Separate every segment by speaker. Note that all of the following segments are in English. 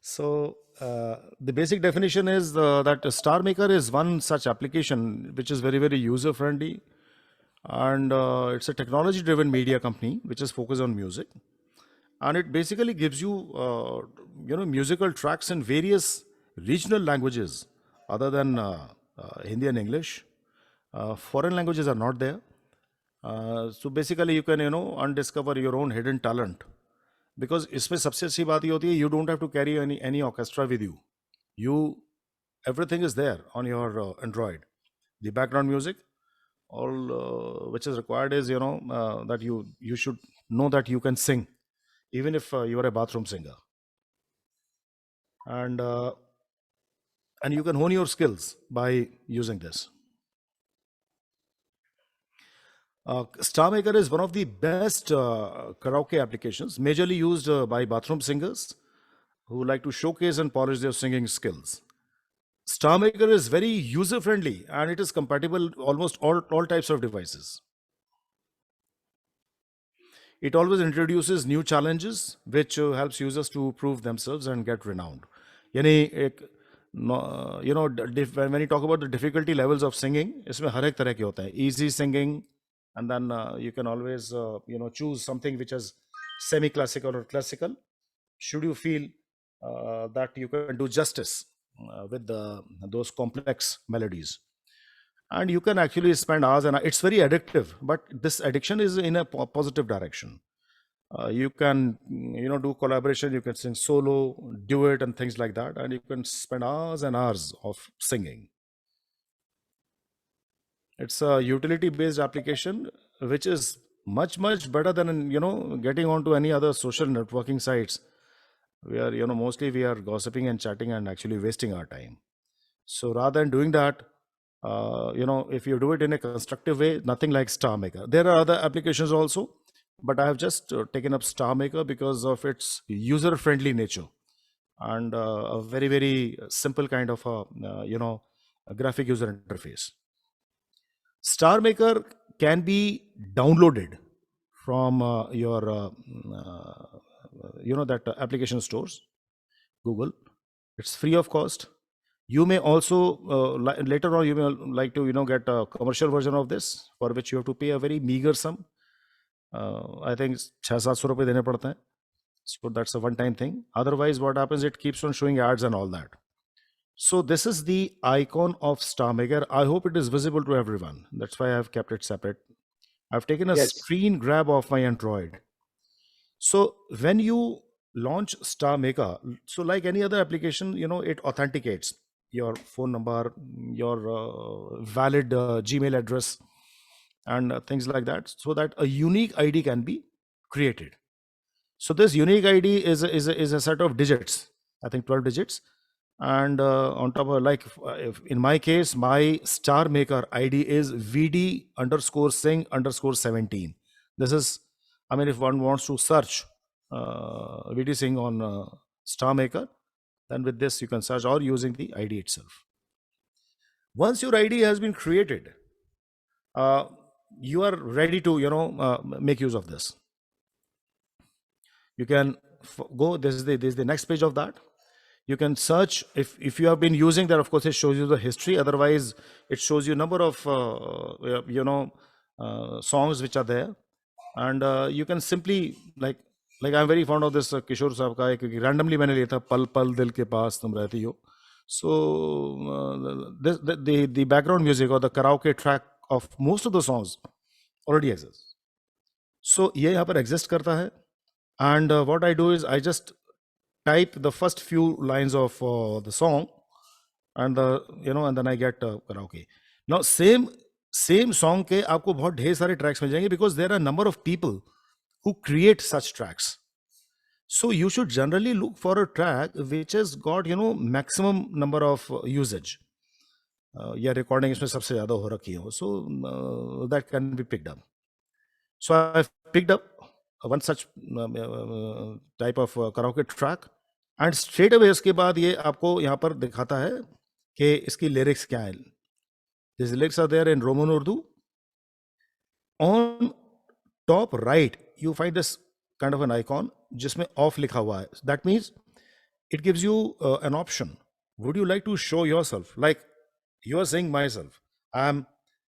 Speaker 1: The basic definition is that StarMaker is one such application which is very, very user friendly, and it's a technology driven media company which is focused on music, and it basically gives you musical tracks in various regional languages other than Hindi and English. Foreign languages are not there. So basically you can undiscover your own hidden talent, because इसमें सबसे अच्छी बात ये होती है, you don't have to carry any orchestra with you. Everything is there on your Android. The background music, all which is required is that you should know that you can sing, even if you are a bathroom singer, and you can hone your skills by using this. StarMaker is one of the best karaoke applications, majorly used by bathroom singers who like to showcase and polish their singing skills. StarMaker is very user friendly and it is compatible almost all types of devices. It always introduces new challenges which helps users to prove themselves and get renowned. यानी when you talk about the difficulty levels of singing, इसमें हर एक तरह के होते हैं. Easy singing, and then you can always choose something which is semi-classical or classical, should you feel that you can do justice with those complex melodies. And you can actually spend hours, and it's very addictive, but this addiction is in a positive direction. You can do collaboration, you can sing solo, duet and things like that, and you can spend hours and hours of singing. It's a utility based application which is much better than getting onto any other social networking sites where mostly we are gossiping and chatting and actually wasting our time. So rather than doing that, if you do it in a constructive way, nothing like StarMaker. There are other applications also, but I have just taken up StarMaker because of its user friendly nature and a very, very simple kind of a graphic user interface. StarMaker can be downloaded from your that application stores, Google. It's free of cost. You may also later on you may like to get a commercial version of this, for which you have to pay a very meager sum. I think 600-700 rupees dene padte hain. So that's a one-time thing. Otherwise, what happens, it keeps on showing ads and all that. So this is the icon of StarMaker. I hope it is visible to everyone. That's why I've kept it separate. I've taken a screen grab of my Android. So when you launch StarMaker, so like any other application, it authenticates your phone number, your valid Gmail address, and things like that, so that a unique ID can be created. So this unique ID is a set of digits, I think 12 digits. And on top of, like, if in my case, my StarMaker ID is VD_Singh_17. This is, if one wants to search VD Singh on StarMaker, then with this you can search, or using the ID itself. Once your ID has been created, you are ready to make use of this. You can go, this is the next page of that. You can search, if you have been using that, of course it shows you the history. Otherwise it shows you number of songs which are there, and you can simply, like I'm very fond of this Kishore Saab ka, randomly मैंने लिया था, पल पल दिल के पास तुम रहती हो. So the background music or the karaoke track of most of the songs already exists. So ये यहाँ पर exist करता है, and what I do is I just type the first few lines of the song, and and then I get karaoke. Now same song के आपको बहुत ढेर सारे tracks मिल जाएंगे, because there are a number of people who create such tracks. So you should generally look for a track which has got maximum number of usage. या recording इसमें सबसे ज़्यादा हो रखी हो, so that can be picked up. So I've picked up one such type of karaoke track, and straight away उसके बाद ये आपको यहाँ पर दिखाता है कि इसकी lyrics क्या है. These lyrics are there in Roman Urdu. On top right, you find this kind of an icon जिसमें off लिखा हुआ है. That means it gives you an option. Would you like to show yourself? Like you are saying myself, I'm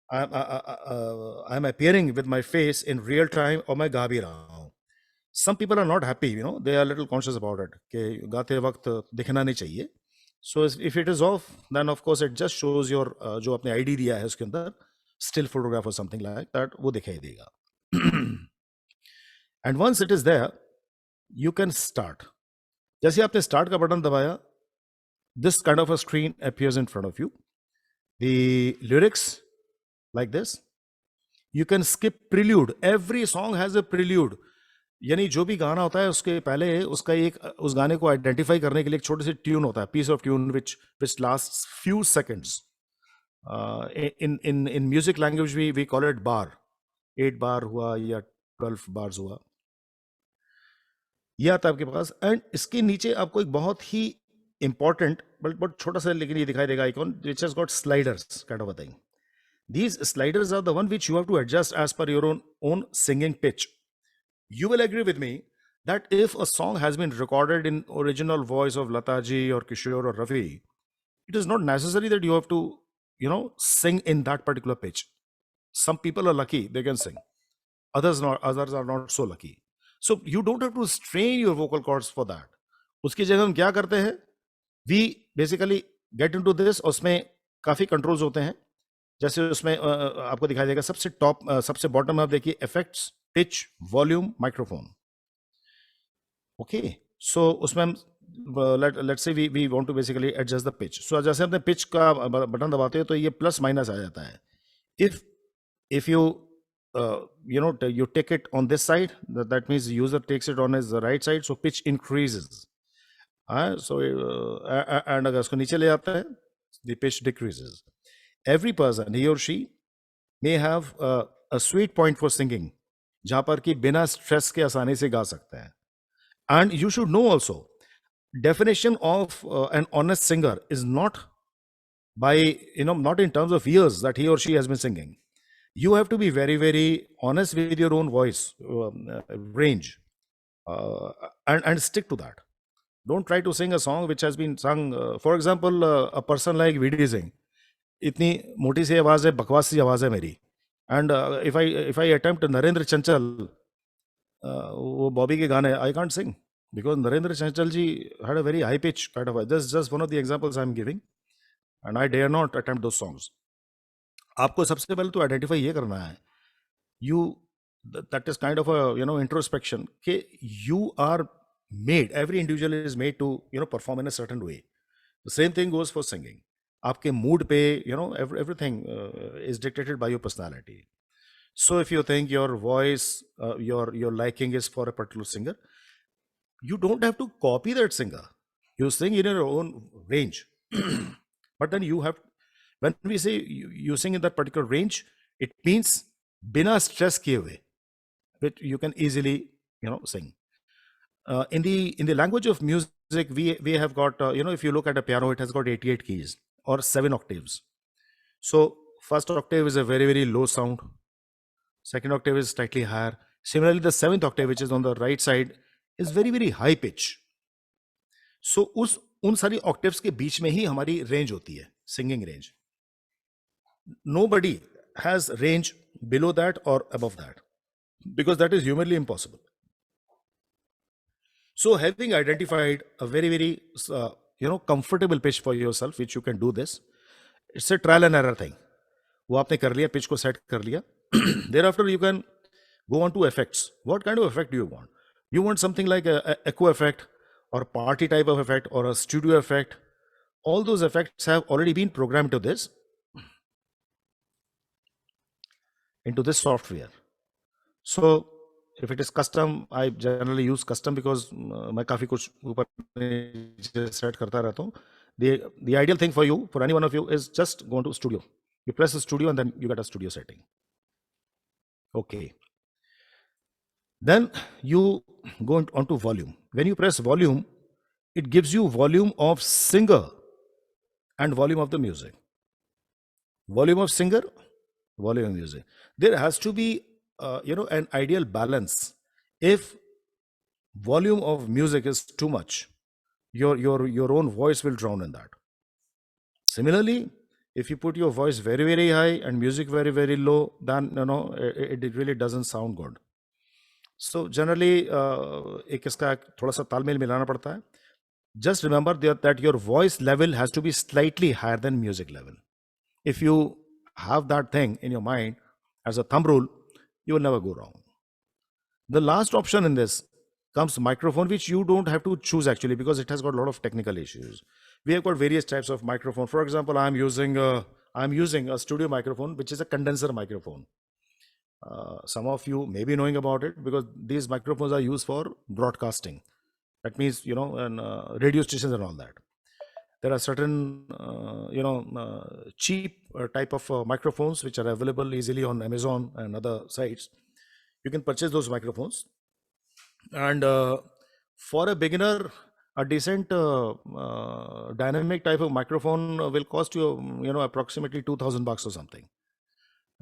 Speaker 1: I'm appearing with my face in real time or मैं गा भी रहा हूँ. Some people are not happy, they are a little conscious about it कि गाते वक्त दिखना नहीं चाहिए. So if it is off, then of course it just shows your जो आपने ID दिया है उसके अंदर still photograph or something like that, वो दिखाई देगा. And once it is there, you can start. जैसे आपने start का बटन दबाया, this kind of a screen appears in front of you. The lyrics like this. You can skip prelude. Every song has a prelude. यानी जो भी गाना होता है उसके पहले उसका एक उस गाने को आइडेंटिफाई करने के लिए एक छोटी सी ट्यून होता है, piece of tune which lasts few seconds. In music language we call it bar. 8 बार हुआ या 12 बार्स हुआ, यह आता है आपके पास. एंड इसके नीचे आपको एक बहुत ही इंपॉर्टेंट बट छोटा सा लेकिन ये दिखाई देगा icon, which has got sliders kind of a thing. These sliders are the one which you have to adjust as per your own singing pitch. You will agree with me that if a song has been recorded in original voice of Lata ji or Kishore or Rafi, it is not necessary that you have to, sing in that particular pitch. Some people are lucky, they can sing. Others are not so lucky. So you don't have to strain your vocal cords for that. उसकी जगह हम क्या करते हैं? We basically get into this. उसमें काफी controls होते हैं. जैसे उसमें आपको दिखाई देगा सबसे टॉप सबसे बॉटम में आप देखिए effects, pitch, volume, microphone. Okay, so उसमें हम let's say we want to basically adjust the pitch. So जैसे हमने पिच का बटन दबाते हैं तो ये प्लस माइनस आ जाता है. if you you take it on this side, that means the user takes it on his right side, so pitch increases. So and अगर उसको नीचे ले जाता है, the pitch decreases. Every person, he or she, may have a sweet point for singing, जहाँ पर कि बिना स्ट्रेस के आसानी से गा सकते हैं. And you should know also, definition of an honest singer is not by, not in terms of years that he or she has been singing. You have to be very, very honest with your own voice range and stick to that. Don't try to sing a song which has been sung, for example, a person like VD Singh. इतनी मोटी सी आवाज है, बकवास सी आवाज है मेरी. And if I attempt Narendra Chanchal, वो बॉबी के गाने, I can't sing because Narendra Chanchal ji had a very high pitch kind of. This just one of the examples I am giving and I dare not attempt those songs. आपको सबसे पहले तो identify ये करना है, you that is kind of a introspection कि you are made, every individual is made to perform in a certain way. The same thing goes for singing. आपके mood पे everything is dictated by your personality. So if you think your voice, your liking is for a particular singer, you don't have to copy that singer. You sing in your own range. But then you have, when we say you sing in that particular range, it means bina stress kiye hue, which you can easily sing. In the language of music, we have got if you look at a piano, it has got 88 keys or 7 octaves. So first octave is a very, very low sound. Second octave is slightly higher. Similarly, the 7th octave, which is on the right side, is very, very high pitch. So उन सारी octaves के बीच में ही हमारी range होती है, singing range. Nobody has range below that or above that, because that is humanly impossible. So having identified a very, very comfortable pitch for yourself, which you can do this, it's a trial and error thing. वो आपने कर लिया, pitch को set कर लिया. Thereafter you can go on to effects. What kind of effect do you want? You want something like a echo effect or party type of effect or a studio effect. All those effects have already been programmed to this, into this software. So if it is custom, I generally use custom because मैं काफी कुछ ऊपर set करता रहता हूँ. The ideal thing for you, for any one of you, is just go into studio. You press the studio and then you get a studio setting. Okay. Then you go on to volume. When you press volume, it gives you volume of singer and volume of the music. Volume of singer, volume of music. There has to be an ideal balance. If volume of music is too much, your own voice will drown in that. Similarly, if you put your voice very very high and music very very low, then it really doesn't sound good. So generally एक इसका थोड़ा सा तालमेल मिलाना पड़ता है. Just remember that your voice level has to be slightly higher than music level. If you have that thing in your mind as a thumb rule, you will never go wrong. The last option in this comes microphone, which you don't have to choose actually, because it has got a lot of technical issues. We have got various types of microphone. For example, I'm using a studio microphone, which is a condenser microphone. Some of you may be knowing about it because these microphones are used for broadcasting. That means, and radio stations and all that. There are certain, cheap type of microphones which are available easily on Amazon and other sites. You can purchase those microphones. And for a beginner, a decent dynamic type of microphone will cost you, approximately $2,000 or something.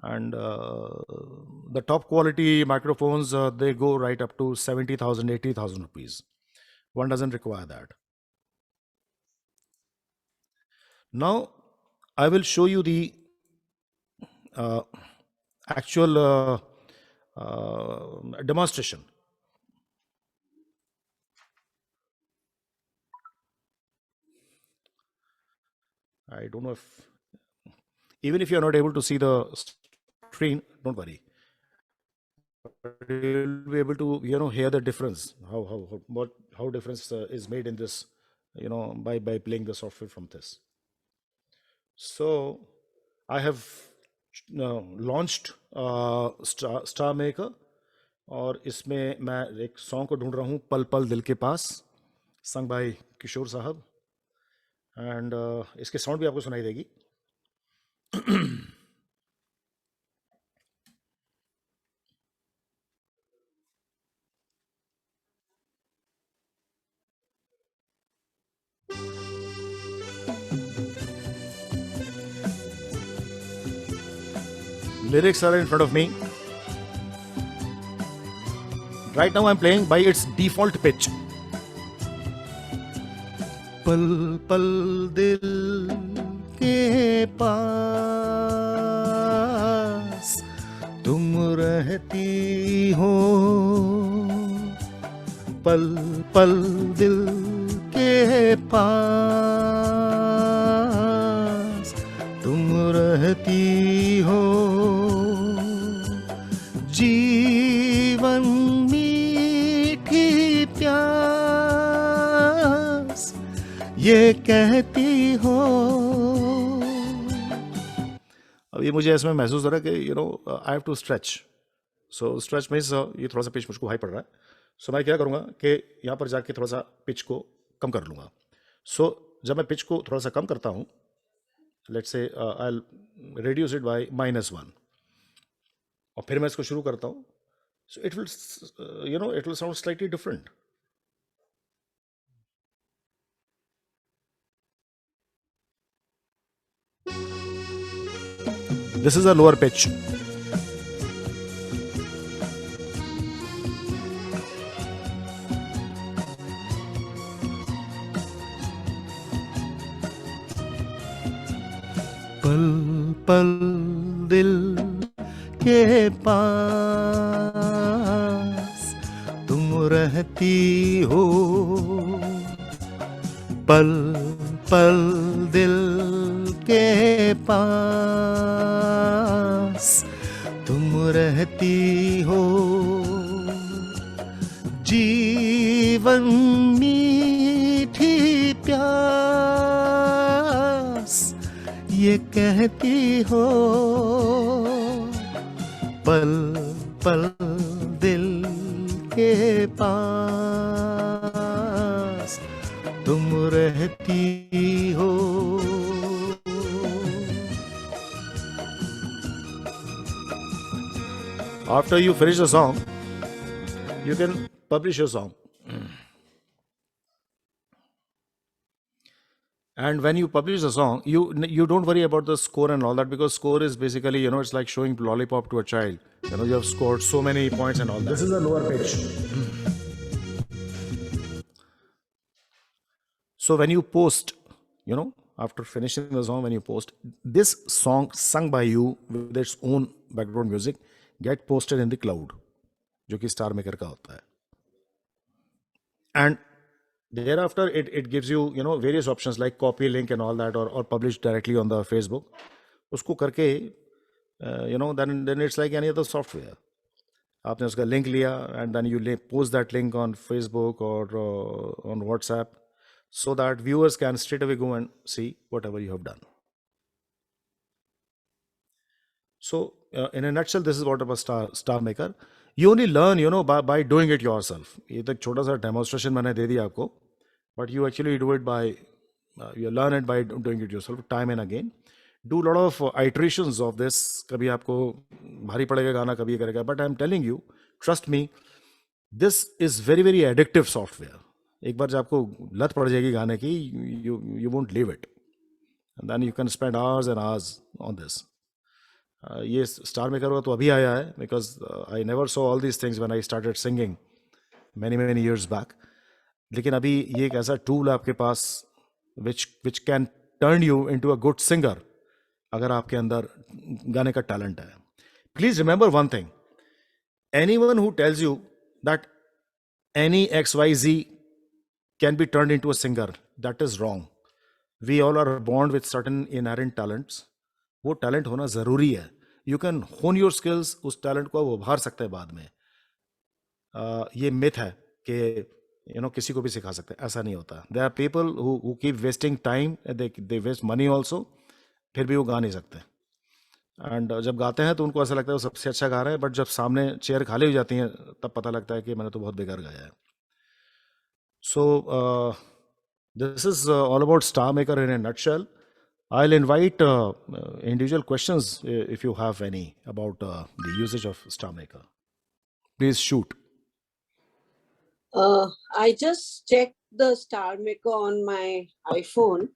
Speaker 1: And the top quality microphones, they go right up to 70,000, 80,000 rupees. One doesn't require that. Now, I will show you the actual demonstration. I don't know if, even if you're not able to see the screen, don't worry. You'll be able to, hear the difference, how difference is made in this, by playing the software from this. So I have launched STARMAKER, और इसमें मैं एक song को ढूंढ रहा हूँ, पल पल दिल के पास, संग बाय किशोर साहब. एंड इसके साउंड भी आपको सुनाई देगी. Lyrics are in front of me. Right now I'm playing by its default pitch. पल पल दिल के पास तुम रहती हो, पल पल दिल के पास तुम रहती हो, जीवन मीठी प्यास ये कहती हो. अब ये मुझे इसमें महसूस हो रहा है कि I have to stretch. So stretch means ये थोड़ा सा पिच मुझको हाई पड़ रहा है. सो मैं क्या करूँगा कि यहाँ पर जाके थोड़ा सा पिच को कम कर लूँगा. सो जब मैं पिच को थोड़ा सा कम करता हूँ, let's say I will reduce it by -1, और फिर मैं इसको शुरू करता हूँ. So it will sound slightly different. This is a lower pitch. पल पल दिल के पास तुम रहती हो, पल पल दिल के पास तुम रहती हो, जीवन मीठी प्यास ये कहती हो, पल पल दिल के पास तुम रहती हो. After you finish the song, you can publish your song. And when you publish the song, you don't worry about the score and all that, because score is basically, it's like showing lollipop to a child. You have scored so many points and all that. This is a lower pitch. So when you post, you know, after finishing the song, when you post, this song sung by you with its own background music get posted in the cloud, जो कि star maker का होता है. And thereafter it gives you, you know, various options like copy link and all that, or publish directly on the Facebook. उसको करके you know, then it's like any other software. आपने उसका link लिया and then you post that link on Facebook or on WhatsApp, so that viewers can straight away go and see whatever you have done. So in a nutshell, this is what about star maker. You only learn, you know, by doing it yourself. ये तो एक छोटा सा demonstration मैंने दे दिया आपको, but you actually do it by you learn it by doing it yourself time and again. Do a lot of iterations of this. कभी आपको भारी पड़ेगा गाना, कभी करेगा, but I'm telling you, trust me, this is very very addictive software. एक बार जब आपको लत पड़ जाएगी गाने की, you won't leave it, and then you can spend hours and hours on this. ये स्टार मेकर हुआ तो अभी आया है, because I never saw all these things when I started singing many years back. लेकिन अभी ये एक ऐसा टूल है आपके पास which can turn you into a good singer अगर आपके अंदर गाने का टैलेंट है. Please remember one thing, anyone who tells you that any XYZ can be turned into a singer, that is wrong. We all are born with certain inherent talents. वो talent होना जरूरी है. यू कैन होन your skills, उस talent को वो उभार सकते हैं बाद में. ये मिथ है कि यू नो किसी को भी सिखा सकते हैं, ऐसा नहीं होता. There are people who keep wasting time, they waste money also, फिर भी वो गा नहीं सकते. एंड जब गाते हैं तो उनको ऐसा लगता है वो सबसे अच्छा गा रहे हैं, बट जब सामने चेयर खाली हो जाती हैं तब पता लगता है कि मैंने तो बहुत बेकार गाया है. So this is all about star maker in A nutshell. I'll invite individual questions if you have any about the usage of STARMAKER. Please shoot.
Speaker 2: I just checked the STARMAKER on my iPhone,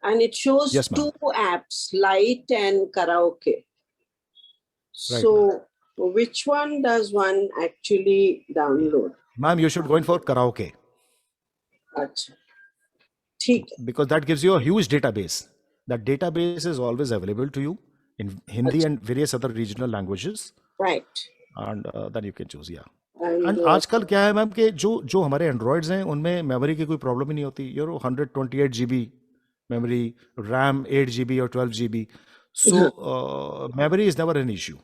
Speaker 2: and it shows
Speaker 1: Yes,
Speaker 2: two apps, Light and Karaoke.
Speaker 1: Right,
Speaker 2: so, which one does one actually download?
Speaker 1: Ma'am, you should go in for Karaoke.
Speaker 2: Achha. ठीक है.
Speaker 1: Because that gives you a huge database. That database is always available to you in Hindi and various other regional languages.
Speaker 2: Right.
Speaker 1: And then you can choose, yeah. And आजकल क्या है ma'am कि जो हमारे androids हैं उनमें memory की कोई प्रॉब्लम ही नहीं होती. You know 128 GB memory, RAM 8 GB और 12 GB. So memory is never an issue.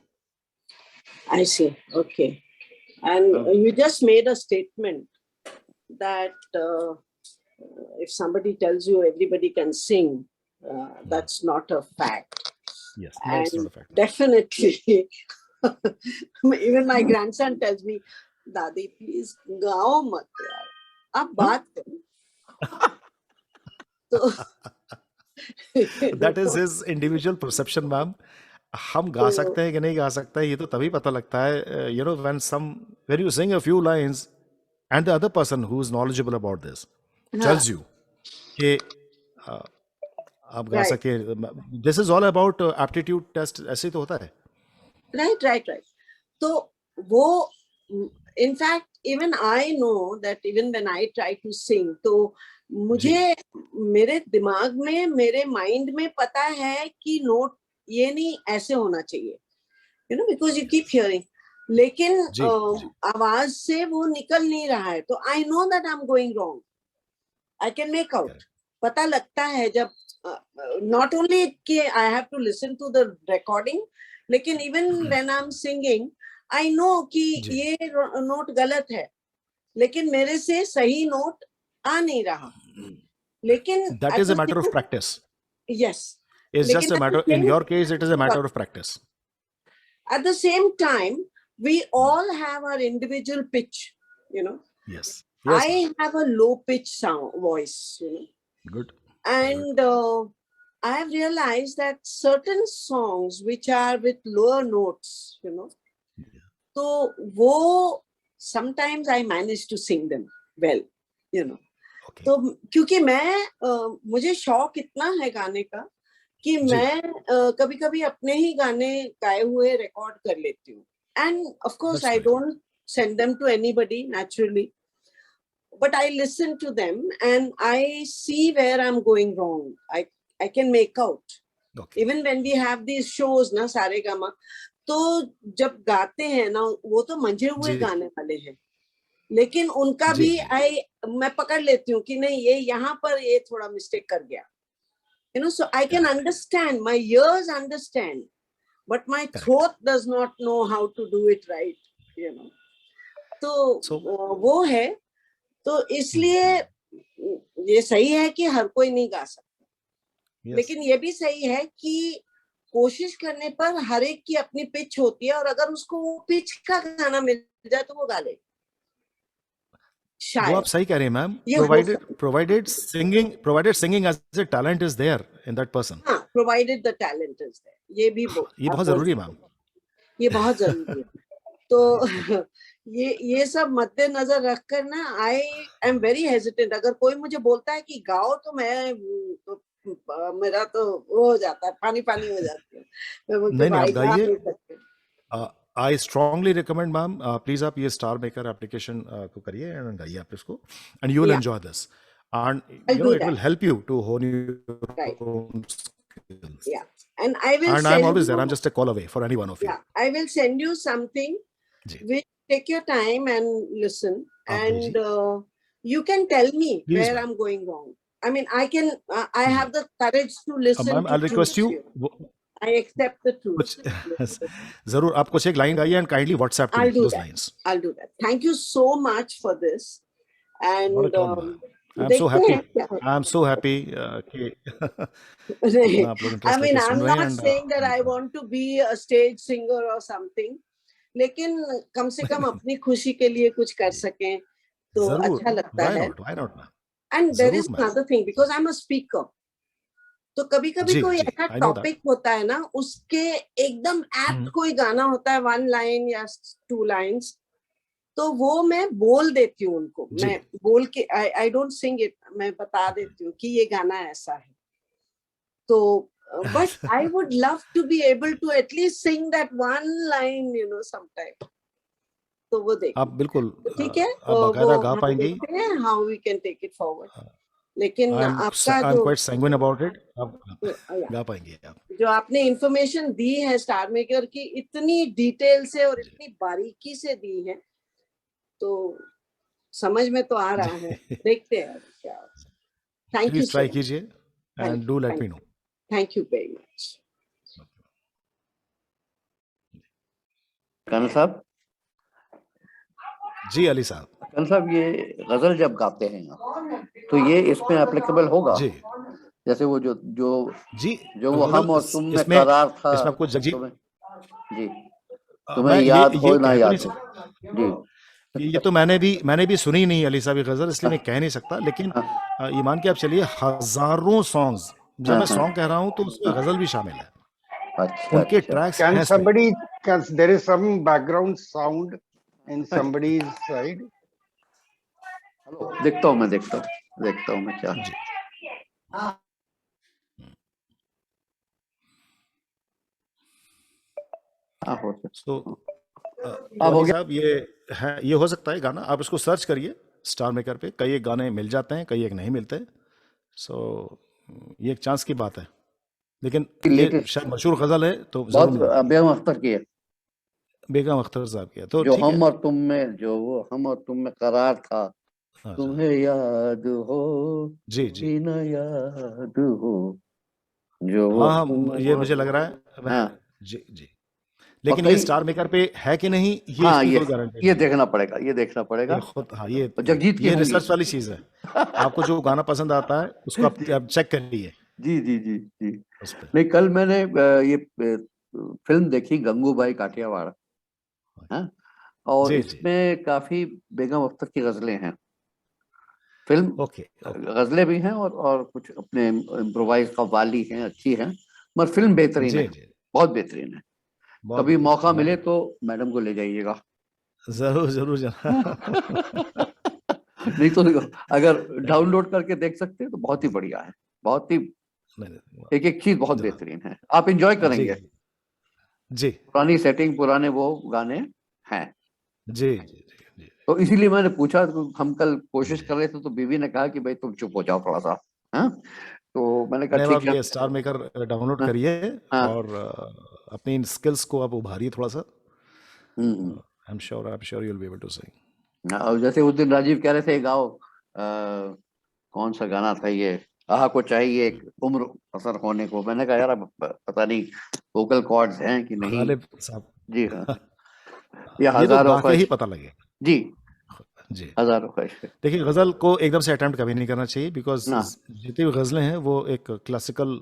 Speaker 2: I see. Okay. And you just made a statement that if somebody tells you everybody can sing, that's not a fact.
Speaker 1: Yes, that's not a fact.
Speaker 2: Definitely. Even my grandson tells me, Dadi, please gao mat yaar. Aap baat karo. So
Speaker 1: That is his individual perception, ma'am. हम गा सकते हैं कि नहीं गा सकते हैं ये तो तभी पता लगता है. You know, when you sing a few lines and the other person who is knowledgeable about this tells you कि आप गा सके. This is all about aptitude test. ऐसे तो होता है.
Speaker 2: Right. तो वो, in fact, even I know that even when I try to sing, तो मुझे मेरे दिमाग में, मेरे माइंड में पता है कि नोट ये नहीं ऐसे होना चाहिए, you know, because you keep hearing. लेकिन आवाज से वो निकल नहीं रहा है, तो I know that I'm going wrong. I can make out. पता लगता है जब not only कि I have to listen to the recording, लेकिन even when I'm singing, I know कि ये नोट गलत है, लेकिन मेरे से सही नोट आ नहीं रहा. लेकिन
Speaker 1: that is a matter of practice.
Speaker 2: Yes.
Speaker 1: It's just a matter, in your case, it is a matter of practice.
Speaker 2: At the same time, we all have our individual pitch, you know.
Speaker 1: Yes.
Speaker 2: I have a low pitch voice, you know.
Speaker 1: Good.
Speaker 2: And I have realized that certain songs which are with lower notes, you know, so wo sometimes I manage to sing them well, you know.
Speaker 1: Okay.
Speaker 2: तो क्योंकि मैं मुझे शौक इतना है गाने का कि मैं कभी-कभी अपने ही गाने गाए हुए रिकॉर्ड कर लेती हूँ. And of course I don't send them to anybody naturally. but I listen to them and I see where I'm going wrong. I can make out.
Speaker 1: Okay.
Speaker 2: Even when we have these shows ना सारे gamma, तो जब गाते हैं ना वो तो मंझे हुए
Speaker 1: जी
Speaker 2: गाने वाले हैं, लेकिन उनका
Speaker 1: जी
Speaker 2: भी
Speaker 1: जी
Speaker 2: मैं पकड़ लेती हूँ कि नहीं ये यहाँ पर ये थोड़ा मिस्टेक कर गया. You know, so I can
Speaker 1: correct
Speaker 2: understand, my ears understand, but my
Speaker 1: correct.
Speaker 2: throat does not know how to do it right, you know. तो
Speaker 1: So
Speaker 2: वो है, तो इसलिए ये सही है कि हर कोई नहीं गा सकता,
Speaker 1: yes
Speaker 2: लेकिन ये भी सही है कि कोशिश करने पर हर एक की अपनी पिच होती है, और अगर उसको वो पिच का गाना मिल जाए तो वो गा ले,
Speaker 1: वो आप
Speaker 2: शायद
Speaker 1: सही कह रहे हैं मैम.
Speaker 2: ये हो
Speaker 1: provided
Speaker 2: सकता है.
Speaker 1: provided singing as a talent is there in that person.
Speaker 2: हाँ, provided the talent is there, ये भी
Speaker 1: ये
Speaker 2: आप
Speaker 1: बहुत
Speaker 2: बोल
Speaker 1: जरूरी है
Speaker 2: सकते
Speaker 1: मैम.
Speaker 2: हैं, ये बहुत जरूरी है. तो ये सब मद्देनजर रखकर ना आई एम वेरी हेजिटेंट. अगर कोई मुझे बोलता है कि गाओ तो मैं मेरा तो वो हो जाता है, पानी पानी हो जाती है. मैं बोलती
Speaker 1: नहीं
Speaker 2: हूँ
Speaker 1: नहीं आप
Speaker 2: भाई गा
Speaker 1: गाइए.
Speaker 2: नहीं सकते.
Speaker 1: I strongly recommend ma'am, please आप ये स्टार मेकर एप्लीकेशन को करिए एंड गाइए आप इसको, and you will
Speaker 2: yeah
Speaker 1: enjoy this, and
Speaker 2: I
Speaker 1: you know
Speaker 2: do
Speaker 1: it
Speaker 2: that.
Speaker 1: Will help you to hone
Speaker 2: right.
Speaker 1: Your own skills.
Speaker 2: Yeah and I will
Speaker 1: And I'm
Speaker 2: send
Speaker 1: always there. I'm
Speaker 2: you.
Speaker 1: just a call away for any one of you.
Speaker 2: Yeah I will send you something
Speaker 1: जी
Speaker 2: which take your time and listen,
Speaker 1: आप
Speaker 2: and
Speaker 1: भेजिए
Speaker 2: you can tell me
Speaker 1: please
Speaker 2: where
Speaker 1: ma'am.
Speaker 2: I'm going wrong. I mean, I
Speaker 1: जी
Speaker 2: have the courage to listen
Speaker 1: ma'am
Speaker 2: to
Speaker 1: I request
Speaker 2: truth
Speaker 1: you
Speaker 2: here. I accept the truth.
Speaker 1: कुछ जरूर आप कुछ एक line गाइए and kindly WhatsApp to
Speaker 2: I'll
Speaker 1: me
Speaker 2: do
Speaker 1: those
Speaker 2: that.
Speaker 1: Lines.
Speaker 2: I'll do that. Thank you so much for this.
Speaker 1: Not
Speaker 2: And
Speaker 1: at all ma'am. I am so
Speaker 2: देखते
Speaker 1: happy.
Speaker 2: हैं क्या
Speaker 1: I am
Speaker 2: होता
Speaker 1: so happy कि
Speaker 2: है.
Speaker 1: इतना आप लोग
Speaker 2: I
Speaker 1: interest
Speaker 2: mean,
Speaker 1: लेके
Speaker 2: I'm
Speaker 1: सुन रहे हैं
Speaker 2: not
Speaker 1: and
Speaker 2: saying that I want to be a stage singer or something. लेकिन कम से कम अपनी खुशी के लिए कुछ कर सकें तो
Speaker 1: जरूर.
Speaker 2: अच्छा लगता है.
Speaker 1: Why not ma'am.
Speaker 2: And there is
Speaker 1: जरूर ma'am.
Speaker 2: another thing, because I'm a speaker. तो कभी कभी
Speaker 1: जी
Speaker 2: कोई
Speaker 1: जी
Speaker 2: ऐसा
Speaker 1: आई नो दैट.
Speaker 2: टॉपिक होता है ना, उसके एकदम एप्ट कोई गाना होता है, 1 लाइन या 2 लाइन्स, तो वो मैं बोल देती हूँ उनको.
Speaker 1: जी
Speaker 2: मैं बोल के आई डोंट सिंग इट, मैं बता देती हूँ कि ये गाना ऐसा है. तो but I would love to be able to at least sing that 1 line, you know, sometime. तो वो
Speaker 1: आप
Speaker 2: देखिए.
Speaker 1: बिल्कुल
Speaker 2: ठीक है,
Speaker 1: आप
Speaker 2: वो
Speaker 1: बाकायदा गा
Speaker 2: हम
Speaker 1: पाएंगी.
Speaker 2: देखते हैं how we can take it forward. लेकिन
Speaker 1: आई
Speaker 2: आपका
Speaker 1: एम
Speaker 2: जो
Speaker 1: क्वाइट सैंग्विन अबाउट इट. आप
Speaker 2: या,
Speaker 1: गा पाएंगे आप.
Speaker 2: जो आपने इंफॉर्मेशन दी है स्टार मेकर की, इतनी डिटेल से और
Speaker 1: जी
Speaker 2: इतनी बारीकी से दी है, तो समझ में तो आ रहा है.
Speaker 1: जी
Speaker 2: देखते हैं क्या. Thank you
Speaker 1: please
Speaker 2: so
Speaker 1: try
Speaker 2: much.
Speaker 1: कीजिए and do let me know.
Speaker 2: Thank you very much.
Speaker 3: Karan साहब,
Speaker 1: जी अली साहब.
Speaker 3: करण साहब, ये गजल जब गाते हैं आप, तो ये इसमें एप्लीकेबल होगा?
Speaker 1: जी
Speaker 3: जैसे वो जो जो
Speaker 1: जी
Speaker 3: जो वो
Speaker 1: गजल
Speaker 3: हम और तुम में
Speaker 1: इसमें
Speaker 3: करार था,
Speaker 1: इसमें आपको जगजी
Speaker 3: तुम्हें जी तुम्हें
Speaker 1: मैं
Speaker 3: याद
Speaker 1: ये
Speaker 3: हो ना
Speaker 1: कह तो
Speaker 3: याद
Speaker 1: नहीं
Speaker 3: हो.
Speaker 1: सकता.
Speaker 3: जी
Speaker 1: ये तो मैंने भी सुनी नहीं अली साहब की गजल, इसलिए मैं कह नहीं सकता. लेकिन
Speaker 3: हाँ
Speaker 1: ये मान के आप चलिए हजारों सॉन्ग्स, जब
Speaker 3: हाँ
Speaker 1: मैं
Speaker 3: हाँ.
Speaker 1: सॉन्ग कह रहा हूँ तो उसमें गजल भी शामिल है.
Speaker 3: अच्छा
Speaker 1: उनके
Speaker 3: अच्छा.
Speaker 1: ट्रैक्स
Speaker 4: Can
Speaker 1: हैं इसमें.
Speaker 4: somebody, can there is some background sound in somebody's side?
Speaker 3: Hello, देखता हूँ मैं क्या.
Speaker 1: जी
Speaker 3: हाँ हो सकता.
Speaker 1: सो
Speaker 3: अब हो
Speaker 1: अली
Speaker 3: गया.
Speaker 1: साहब ये हो सकता है गाना. आप इसको सर्च करिए स्टार मेकर पे. कई एक गाने मिल जाते हैं, कई एक नहीं मिलते. सो ये एक चांस की बात है. लेकिन ये
Speaker 3: लेटेस्ट
Speaker 1: शायद मशहूर गजल है तो जरूर मिल
Speaker 3: बहुत
Speaker 1: जाएगी.
Speaker 3: बेगम अख्तर की है,
Speaker 1: बेगम अख्तर साहब की है तो
Speaker 3: जो
Speaker 1: ठीक है.
Speaker 3: हम और तुम में, जो वो हम और तुम में करार था,
Speaker 1: हाँ,
Speaker 3: तुम्हें याद हो
Speaker 1: जी जी
Speaker 3: कि न याद हो, जो वो
Speaker 1: हाँ
Speaker 3: तुम
Speaker 1: हाँ ये मुझे लग रहा है.
Speaker 3: हाँ.
Speaker 1: जी जी.
Speaker 3: और
Speaker 1: लेकिन ये
Speaker 3: कई
Speaker 1: स्टार मेकर पे है कि नहीं, ये
Speaker 3: हाँ,
Speaker 1: इसकी
Speaker 3: ये
Speaker 1: कोई गारंटी
Speaker 3: ये
Speaker 1: नहीं है.
Speaker 3: देखना पड़ेगा, ये देखना पड़ेगा.
Speaker 1: ये खुद हाँ
Speaker 3: और जगजीत की
Speaker 1: ये
Speaker 3: होंगी.
Speaker 1: रिसर्च वाली चीज है. आपको जो गाना पसंद आता है उसको आप चेक करिए
Speaker 3: जी जी जी जी.
Speaker 1: उस पे.
Speaker 3: नहीं, कल मैंने ये फिल्म देखी गंगूबाई काठियावाड़, हाँ, और
Speaker 1: जी जी
Speaker 3: इसमें काफी बेगम अख्तर की गजलें हैं. फिल्म
Speaker 1: ओके ओके
Speaker 3: गजलें भी हैं और कुछ अपने इम्प्रोवाइज कव्वाली हैं, अच्छी हैं, मगर फिल्म बेहतरीन
Speaker 1: जी
Speaker 3: है,
Speaker 1: जी
Speaker 3: बहुत बेहतरीन है.
Speaker 1: बहुत
Speaker 3: कभी
Speaker 1: बढ़िया
Speaker 3: मौका
Speaker 1: बहुत
Speaker 3: मिले
Speaker 1: बढ़िया.
Speaker 3: तो मैडम को ले जाइएगा.
Speaker 1: जरूर जरूर जरूर.
Speaker 3: नहीं तो अगर डाउनलोड करके देख सकते हैं तो बहुत ही बढ़िया है, बहुत ही
Speaker 1: नहीं, नहीं,
Speaker 3: एक एक चीज बहुत
Speaker 1: जरूर.
Speaker 3: बेहतरीन है, आप एंजॉय
Speaker 1: जी
Speaker 3: करेंगे.
Speaker 1: जी
Speaker 3: पुरानी सेटिंग, पुराने वो गाने हैं.
Speaker 1: जी जी जी जी
Speaker 3: तो इसीलिए मैंने पूछा, तो हम कल कोशिश कर रहे थे तो बीवी ने कहा कि भाई तुम चुप हो जाओ थोड़ा सा। हाँ, तो मैंने कहा
Speaker 1: नहीं,
Speaker 3: ठीक
Speaker 1: आप
Speaker 3: है।
Speaker 1: ये स्टार मेकर डाउनलोड
Speaker 3: हाँ,
Speaker 1: करिए
Speaker 3: हाँ,
Speaker 1: और अपनी इन स्किल्स को आप उभारिए थोड़ा सा।
Speaker 3: Hmm,
Speaker 1: I am sure you will be able to sing.
Speaker 3: और जैसे उस दिन राजीव कह रहे थे गाओ, कौन सा गाना था ये, आहा को चाहिए एक उम्र असर होने को। मैंने कहा यार अब पता नहीं वोकल कॉर्ड्स हैं कि नहीं।
Speaker 1: गालिब साहब,
Speaker 3: जी हाँ, ये
Speaker 1: ये तो
Speaker 3: हजारों
Speaker 1: गा के ही
Speaker 3: ख्वाहिश।
Speaker 1: पता लगेगा
Speaker 3: जी,
Speaker 1: जी।
Speaker 3: हजारों ख्वाहिश
Speaker 1: देखिए, गजल को एकदम से अटेम्प्ट कभी नहीं करना चाहिए, बिकॉज
Speaker 3: ना।
Speaker 1: जितनी भी गजलें हैं वो एक क्लासिकल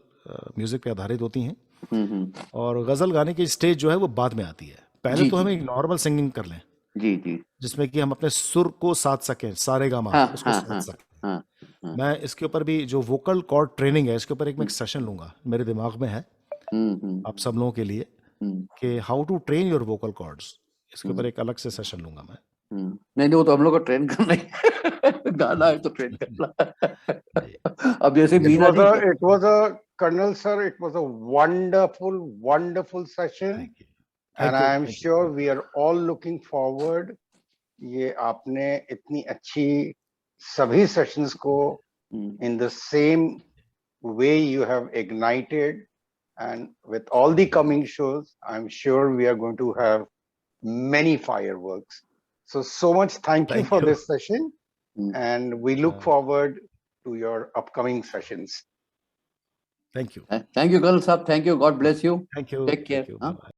Speaker 1: म्यूजिक पे आधारित होती हैं,
Speaker 3: हम्म,
Speaker 1: और गजल गाने की स्टेज जो है वो बाद में आती है। पहले
Speaker 3: जी
Speaker 1: तो
Speaker 3: जी
Speaker 1: हम एक नॉर्मल सिंगिंग कर लें,
Speaker 3: जी जी।
Speaker 1: जिसमें कि हम अपने सुर को साध सकें, सारे गामा
Speaker 3: हाँ
Speaker 1: उसको
Speaker 3: हाँ
Speaker 1: साध
Speaker 3: हाँ
Speaker 1: सकें।
Speaker 3: हाँ हाँ।
Speaker 1: मैं इसके ऊपर भी जो वोकल कॉर्ड ट्रेनिंग है, इसके ऊपर एक मैं
Speaker 3: हम्म
Speaker 1: एक सेशन लूंगा, मेरे दिमाग में है
Speaker 3: हम्म
Speaker 1: आप सब लोगों के लिए,
Speaker 3: हम्म
Speaker 1: कि how to train your vocal cords. इसके ऊपर
Speaker 3: हम्म
Speaker 1: एक अलग से सेशन लूंगा मैं।
Speaker 3: नहीं नहीं, वो तो हम लोग को ट्रेन करना ही गाना है तो ट्रेन
Speaker 1: जी
Speaker 3: करना। अब जैसे
Speaker 4: It
Speaker 3: मीना
Speaker 4: was
Speaker 3: जी
Speaker 4: a,
Speaker 3: के।
Speaker 4: it was a, Colonel sir, it was a wonderful, wonderful session.
Speaker 1: Thank you
Speaker 4: And
Speaker 1: thank you
Speaker 4: I am
Speaker 1: thank you
Speaker 4: sure
Speaker 1: thank
Speaker 4: we are all looking forward. ये आपने इतनी अच्छी सभी सेशंस को
Speaker 3: हम्म,
Speaker 4: in the same way you have ignited, and with all the coming shows, I'm sure we are going to have many fireworks. So much thank you
Speaker 1: thank
Speaker 4: for
Speaker 1: you
Speaker 4: this session,
Speaker 3: hmm,
Speaker 4: and we look forward to your upcoming sessions.
Speaker 1: Thank you
Speaker 3: thank you colonel साहब, thank you, god bless you, take
Speaker 1: thank
Speaker 3: care.
Speaker 1: You
Speaker 3: हाँ।
Speaker 1: Bye.